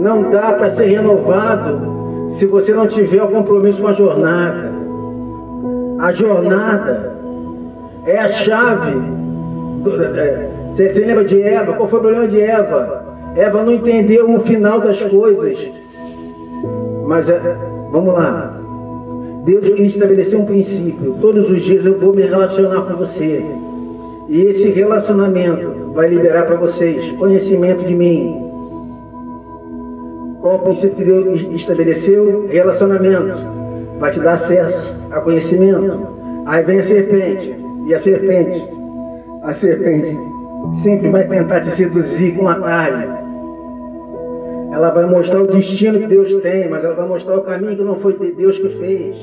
S1: não dá para ser renovado se você não tiver o compromisso com a jornada. A jornada é a chave. Você lembra de Eva? Qual foi o problema de Eva? Eva não entendeu o final das coisas. Mas vamos lá. Deus estabeleceu um princípio. Todos os dias eu vou me relacionar com você. E esse relacionamento vai liberar para vocês conhecimento de mim. Qual o princípio que Deus estabeleceu? Relacionamento. Vai te dar acesso a conhecimento. Aí vem a serpente. E a serpente sempre vai tentar te seduzir com um atalho. Ela vai mostrar o destino que Deus tem, mas ela vai mostrar o caminho que não foi Deus que fez.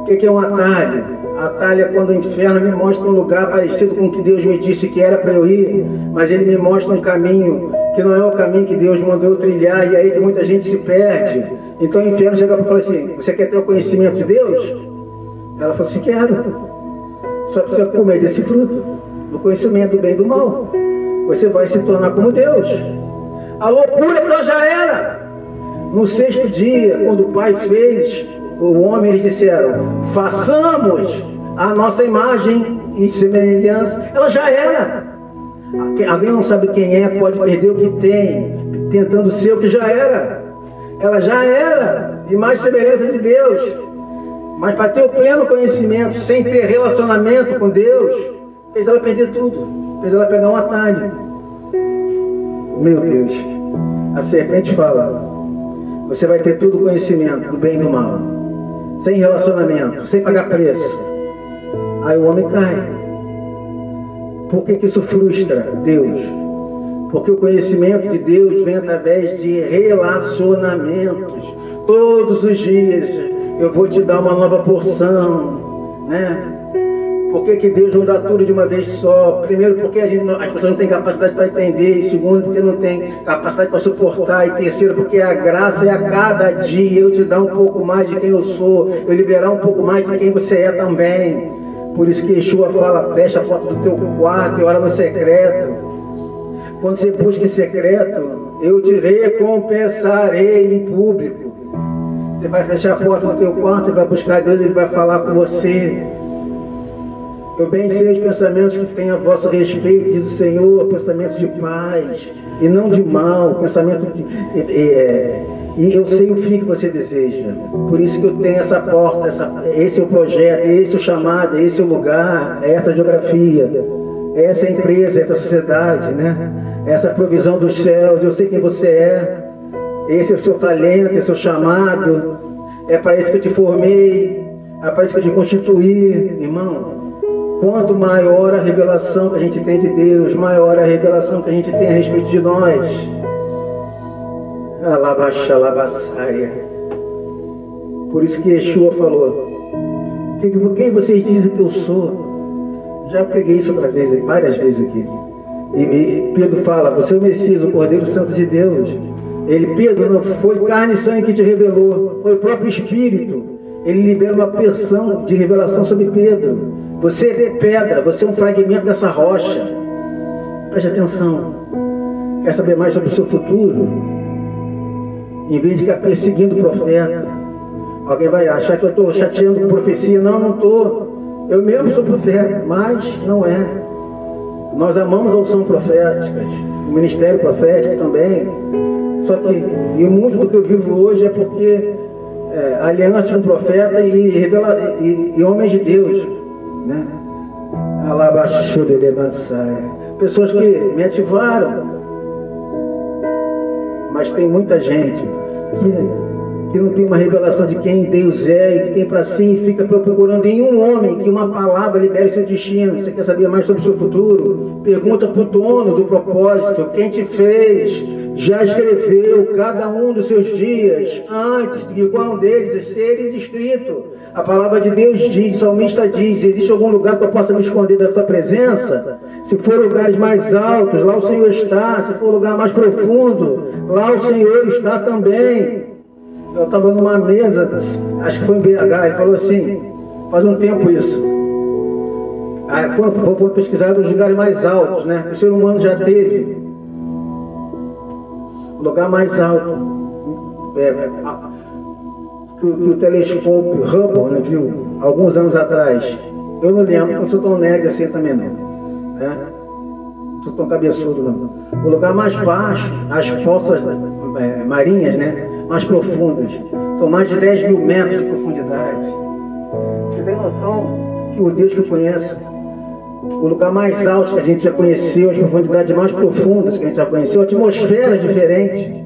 S1: O que é um atalho? Atalho é quando o inferno me mostra um lugar parecido com o que Deus me disse que era para eu ir, mas ele me mostra um caminho que não é o caminho que Deus mandou eu trilhar, e aí que muita gente se perde. Então o inferno chega para falar assim: você quer ter o conhecimento de Deus? Ela falou assim: quero. Só precisa comer desse fruto, do conhecimento do bem e do mal. Você vai se tornar como Deus. A loucura então já era. No sexto dia, quando o Pai fez o homem, eles disseram: façamos a nossa imagem e semelhança. Ela já era. Alguém não sabe quem é, pode perder o que tem, tentando ser o que já era. Ela já era imagem e semelhança de Deus. Mas para ter o pleno conhecimento, sem ter relacionamento com Deus, fez ela perder tudo. Fez ela pegar um atalho. Meu Deus. A serpente fala: você vai ter todo o conhecimento do bem e do mal, sem relacionamento, sem pagar preço. Aí o homem cai. Por que isso frustra Deus? Porque o conhecimento de Deus vem através de relacionamentos. Todos os dias eu vou te dar uma nova porção, né? Por que Deus não dá tudo de uma vez só? Primeiro, porque as pessoas não têm capacidade para entender. E segundo, porque não tem capacidade para suportar. E terceiro, porque a graça é a cada dia eu te dar um pouco mais de quem eu sou, eu liberar um pouco mais de quem você é também. Por isso que Yeshua fala: fecha a porta do teu quarto e ora no secreto. Quando você busca em secreto, eu te recompensarei em público. Você vai fechar a porta do teu quarto, você vai buscar Deus, Ele vai falar com você. Eu bem sei os pensamentos que tenho a vosso respeito, diz o Senhor, pensamentos de paz e não de mal, pensamento de... E eu sei o fim que você deseja. Por isso que eu tenho essa porta, esse é o projeto, esse é o chamado, esse é o lugar, essa é a geografia, essa é a empresa, essa é a sociedade, né? Essa é a provisão dos céus. Eu sei quem você é. Esse é o seu talento, esse é o seu chamado. É para isso que eu te formei, é para isso que eu te constituí, irmão. Quanto maior a revelação que a gente tem de Deus, maior a revelação que a gente tem a respeito de nós. Alabaxalabassaia. Por isso que Yeshua falou: quem vocês dizem que eu sou? Já preguei isso outra vez, várias vezes aqui. E Pedro fala: você é o Messias, o Cordeiro Santo de Deus. Pedro, não foi carne e sangue que te revelou, foi o próprio Espírito. Ele libera uma porção de revelação sobre Pedro. Você é pedra, você é um fragmento dessa rocha. Preste atenção. Quer saber mais sobre o seu futuro? Em vez de ficar perseguindo o profeta, alguém vai achar que eu estou chateando com profecia. Não, não estou. Eu mesmo sou profeta, mas não é. Nós amamos a unção profética, o ministério profético também. Só que, e muito do que eu vivo hoje é porque aliança com o profeta e homens de Deus, né? Pessoas que me ativaram. Mas tem muita gente que não tem uma revelação de quem Deus é, e que tem para si e fica procurando em um homem que uma palavra libere seu destino. Você quer saber mais sobre o seu futuro? Pergunta para o dono do propósito: quem te fez já escreveu cada um dos seus dias antes de qual um deles seres escrito. A palavra de Deus diz, o salmista diz: existe algum lugar que eu possa me esconder da tua presença? Se for lugares mais altos, lá o Senhor está. Se for lugar mais profundo, lá o Senhor está também. Eu estava numa mesa, acho que foi em BH, ele falou assim, faz um tempo isso. Aí foram pesquisar os lugares mais altos, né? Que o ser humano já teve. lugar mais alto, que o telescópio Hubble, né, viu, alguns anos atrás. Eu não lembro, não sou tão nerd assim também não, né? Não sou tão cabeçudo não. O lugar mais baixo, as fossas marinhas, né, mais profundas, são mais de 10 mil metros de profundidade. Você tem noção que o Deus que eu conheço, o lugar mais alto que a gente já conheceu, as profundidades mais profundas que a gente já conheceu, a atmosfera diferente.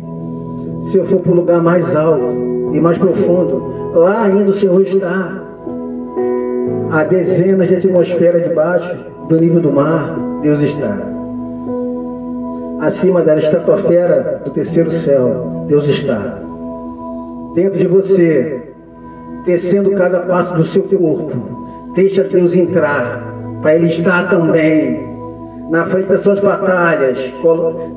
S1: Se eu for para o lugar mais alto e mais profundo, lá ainda o Senhor está. A dezenas de atmosferas debaixo do nível do mar, Deus está. Acima da estratosfera do terceiro céu, Deus está. Dentro de você, tecendo cada parte do seu corpo, deixa Deus entrar, para Ele estar também. Na frente das suas batalhas,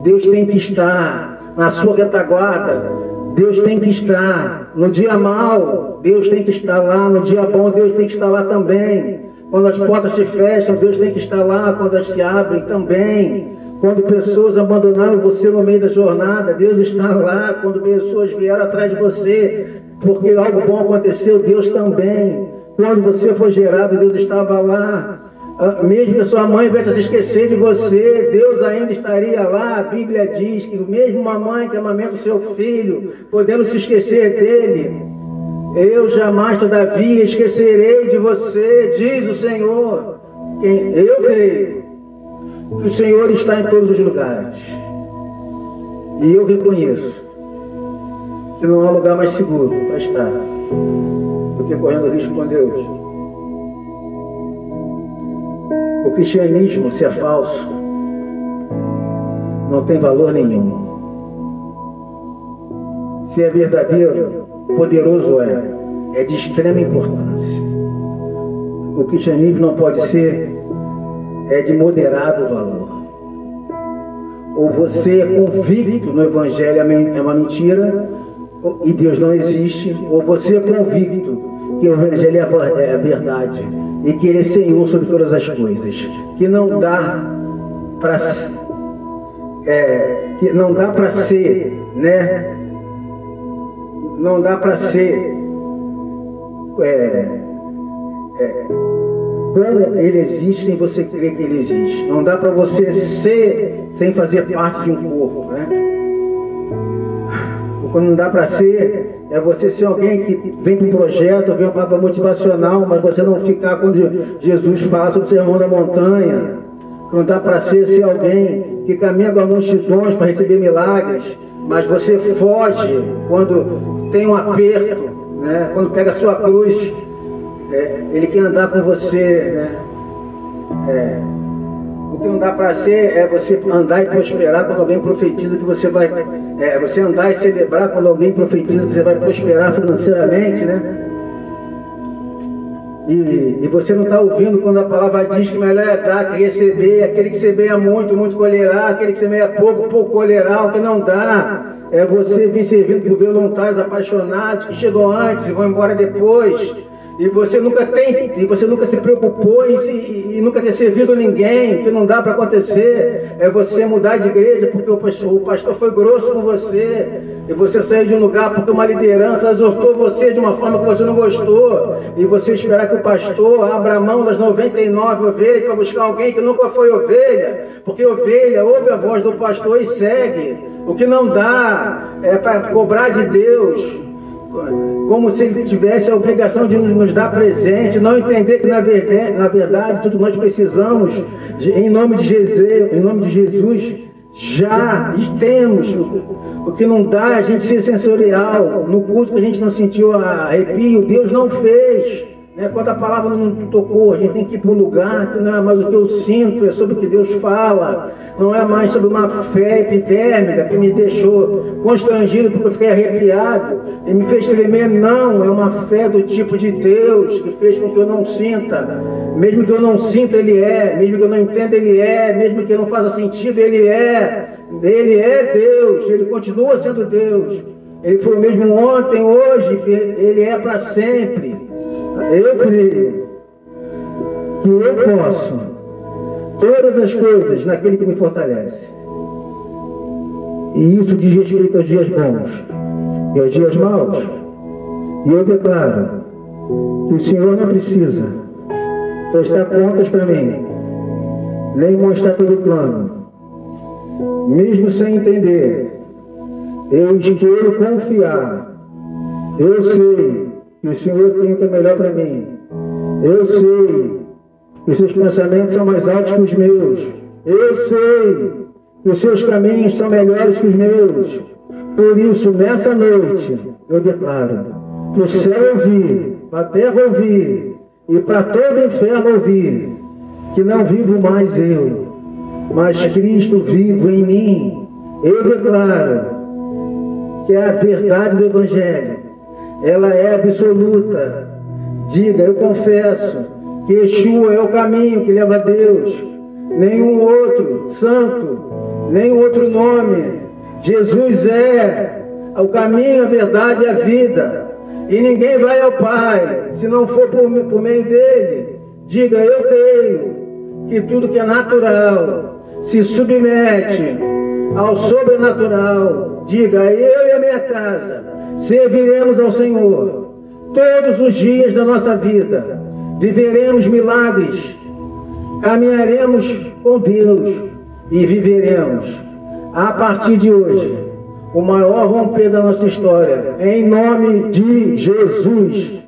S1: Deus tem que estar. Na sua retaguarda, Deus tem que estar. No dia mau, Deus tem que estar lá. No dia bom, Deus tem que estar lá também. Quando as portas se fecham, Deus tem que estar lá. Quando elas se abrem também. Quando pessoas abandonaram você no meio da jornada, Deus está lá. Quando pessoas vieram atrás de você, porque algo bom aconteceu, Deus também. Quando você foi gerado, Deus estava lá. Mesmo que a sua mãe viesse a se esquecer de você, Deus ainda estaria lá. A Bíblia diz que mesmo uma mãe que amamenta o seu filho, podendo se esquecer dele, eu jamais, todavia, esquecerei de você, diz o Senhor. Eu creio que o Senhor está em todos os lugares. E eu reconheço que não há lugar mais seguro para estar do que correndo risco com Deus. O cristianismo, se é falso, não tem valor nenhum. Se é verdadeiro, poderoso é de extrema importância. O cristianismo não pode ser de moderado valor. Ou você é convicto no Evangelho é uma mentira e Deus não existe, ou você é convicto que o Evangelho é a verdade e que Ele é Senhor sobre todas as coisas, que não dá para ser, né? Não dá para ser como Ele existe sem você crer que Ele existe. Não dá para você ser sem fazer parte de um corpo, né? O que não dá para ser é você ser alguém que vem para um projeto, vem uma palavra motivacional, mas você não ficar quando Jesus fala sobre o sermão da montanha. O que não dá para ser alguém que caminha com as multidões para receber milagres, mas você foge quando tem um aperto, né? Quando pega a sua cruz, Ele quer andar com você, né? O que não dá para ser é você andar e prosperar quando alguém profetiza que você vai... você andar e celebrar quando alguém profetiza que você vai prosperar financeiramente, né? E você não está ouvindo quando a palavra diz que melhor é dar que receber. Aquele que semeia muito, muito colherá. Aquele que semeia pouco, pouco colherá. O que não dá é você vir servindo por voluntários apaixonados que chegam antes e vão embora depois. E você nunca se preocupou e nunca ter servido ninguém. O que não dá para acontecer é você mudar de igreja porque o pastor foi grosso com você. E você saiu de um lugar porque uma liderança exortou você de uma forma que você não gostou. E você esperar que o pastor abra a mão das 99 ovelhas para buscar alguém que nunca foi ovelha. Porque ovelha ouve a voz do pastor e segue. O que não dá é para cobrar de Deus como se Ele tivesse a obrigação de nos dar presente, não entender que na verdade tudo nós precisamos, em nome de Jesus, já temos. O que não dá é a gente ser sensorial. No culto que a gente não sentiu arrepio, Deus não fez. Quando a palavra não tocou, a gente tem que ir para um lugar que não é mais o que eu sinto, é sobre o que Deus fala. Não é mais sobre uma fé epidêmica que me deixou constrangido porque eu fiquei arrepiado e me fez tremer. Não, é uma fé do tipo de Deus que fez com que eu não sinta. Mesmo que eu não sinta, Ele é. Mesmo que eu não entenda, Ele é. Mesmo que não faça sentido, Ele é. Ele é Deus, Ele continua sendo Deus. Ele foi o mesmo ontem, hoje, Ele é para sempre. Eu creio que eu posso todas as coisas naquele que me fortalece. E isso diz respeito aos dias bons e aos dias maus. E eu declaro que o Senhor não precisa prestar contas para mim, nem mostrar todo o plano. Mesmo sem entender, eu escolho confiar. Eu sei que o Senhor tem o que é melhor para mim. Eu sei que os seus pensamentos são mais altos que os meus. Eu sei que os seus caminhos são melhores que os meus. Por isso, nessa noite, eu declaro, para o céu ouvir, para a terra ouvir, e para todo o inferno ouvir, que não vivo mais eu, mas Cristo vivo em mim. Eu declaro que a verdade do Evangelho, ela é absoluta. Diga, eu confesso que Yeshua é o caminho que leva a Deus. Nenhum outro santo, nenhum outro nome. Jesus é o caminho, a verdade e a vida. E ninguém vai ao Pai se não for por meio dele. Diga, eu creio que tudo que é natural se submete ao sobrenatural. Diga, eu e a minha casa serviremos ao Senhor todos os dias da nossa vida. Viveremos milagres, caminharemos com Deus e viveremos, a partir de hoje, o maior romper da nossa história, em nome de Jesus.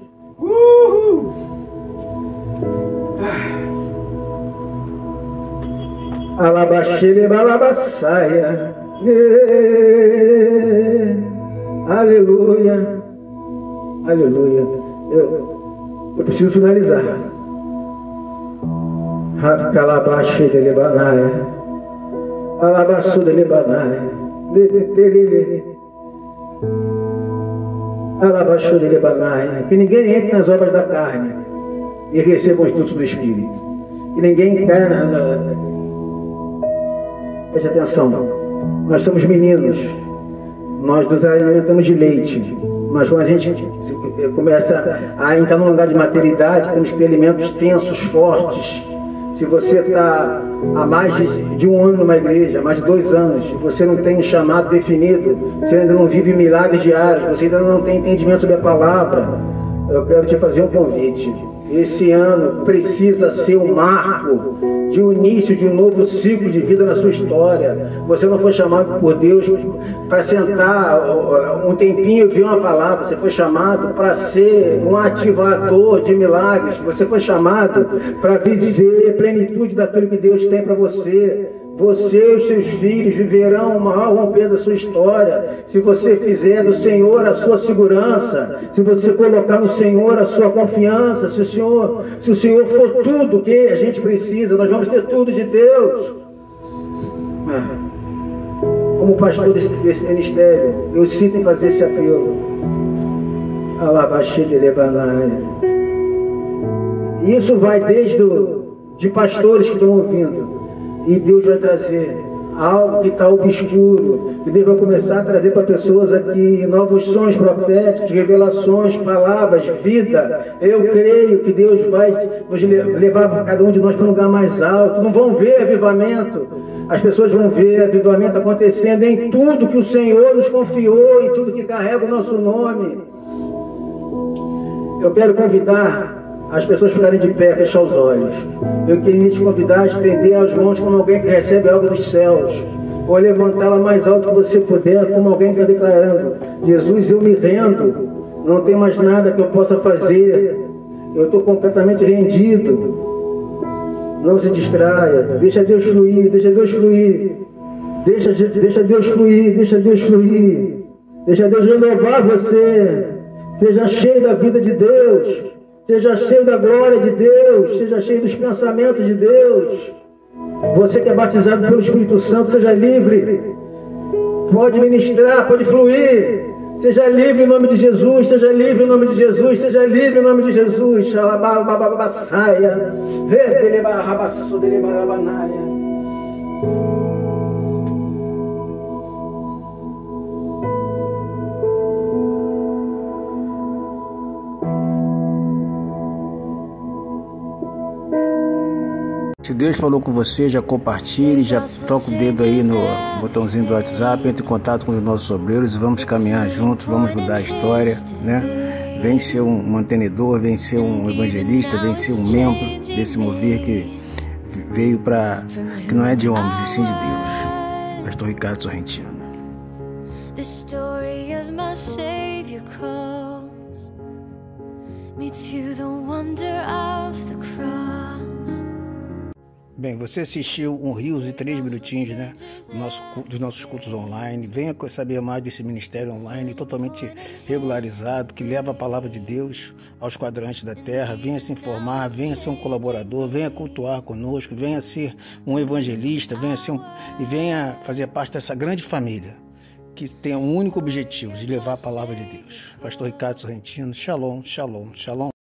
S1: Alabaxele balabassaia. Aleluia. Aleluia. Eu preciso finalizar. Calabaxe de Lebanaia. Alabaçu de Lebanaia. Alabaçu de Lebanaia. Que ninguém entre nas obras da carne e receba os frutos do Espírito. Que ninguém caia Preste atenção. Nós somos meninos. Nós nos alimentamos de leite. Mas quando a gente começa a entrar num lugar de maternidade, temos que ter alimentos tensos, fortes. Se você está há mais de um ano numa igreja, mais de 2 anos, você não tem um chamado definido, você ainda não vive milagres diários, você ainda não tem entendimento sobre a palavra, eu quero te fazer um convite. Esse ano precisa ser o marco de um início de um novo ciclo de vida na sua história. Você não foi chamado por Deus para sentar um tempinho e ver uma palavra. Você foi chamado para ser um ativador de milagres. Você foi chamado para viver a plenitude daquilo que Deus tem para você. Você e os seus filhos viverão o maior romper da sua história se você fizer do Senhor a sua segurança, se você colocar no Senhor a sua confiança, se o Senhor for tudo que a gente precisa, nós vamos ter tudo de Deus. Como pastor desse ministério, eu sinto em fazer esse apelo. Isso vai desde de pastores que estão ouvindo. E Deus vai trazer algo que está obscuro, que Deus vai começar a trazer para pessoas aqui novos sonhos proféticos, revelações, palavras, vida. Eu creio que Deus vai nos levar cada um de nós para um lugar mais alto. Não vão ver avivamento, as pessoas vão ver avivamento acontecendo em tudo que o Senhor nos confiou, em tudo que carrega o nosso nome. Eu quero convidar as pessoas ficarem de pé, fechar os olhos. Eu queria te convidar a estender as mãos como alguém que recebe algo dos céus, ou levantá-la mais alto que você puder, como alguém que está declarando: Jesus, eu me rendo, não tem mais nada que eu possa fazer, eu estou completamente rendido. Não se distraia, deixa Deus fluir, deixa Deus fluir, deixa Deus fluir, deixa Deus fluir, deixa Deus renovar você. Seja cheio da vida de Deus, seja cheio da glória de Deus, seja cheio dos pensamentos de Deus. Você que é batizado pelo Espírito Santo, seja livre. Pode ministrar, pode fluir. Seja livre em nome de Jesus, seja livre em nome de Jesus, seja livre em nome de Jesus.
S2: Se Deus falou com você, já compartilhe, já toca o dedo aí no botãozinho do WhatsApp, entre em contato com os nossos obreiros e vamos caminhar juntos, vamos mudar a história, né? Vem ser um mantenedor, vem ser um evangelista, vem ser um membro desse mover que veio para, que não é de homens, e sim de Deus. Pastor Ricardo Sorrentino.
S3: The story of my Savior calls me to the wonder of the cross.
S2: Bem, você assistiu um Rios de 3 minutinhos, né, dos nossos cultos online. Venha saber mais desse ministério online totalmente regularizado, que leva a palavra de Deus aos quadrantes da terra. Venha se informar, venha ser um colaborador, venha cultuar conosco, venha ser um evangelista, e venha fazer parte dessa grande família que tem um único objetivo, de levar a palavra de Deus. Pastor Ricardo Sorrentino, shalom, shalom, shalom.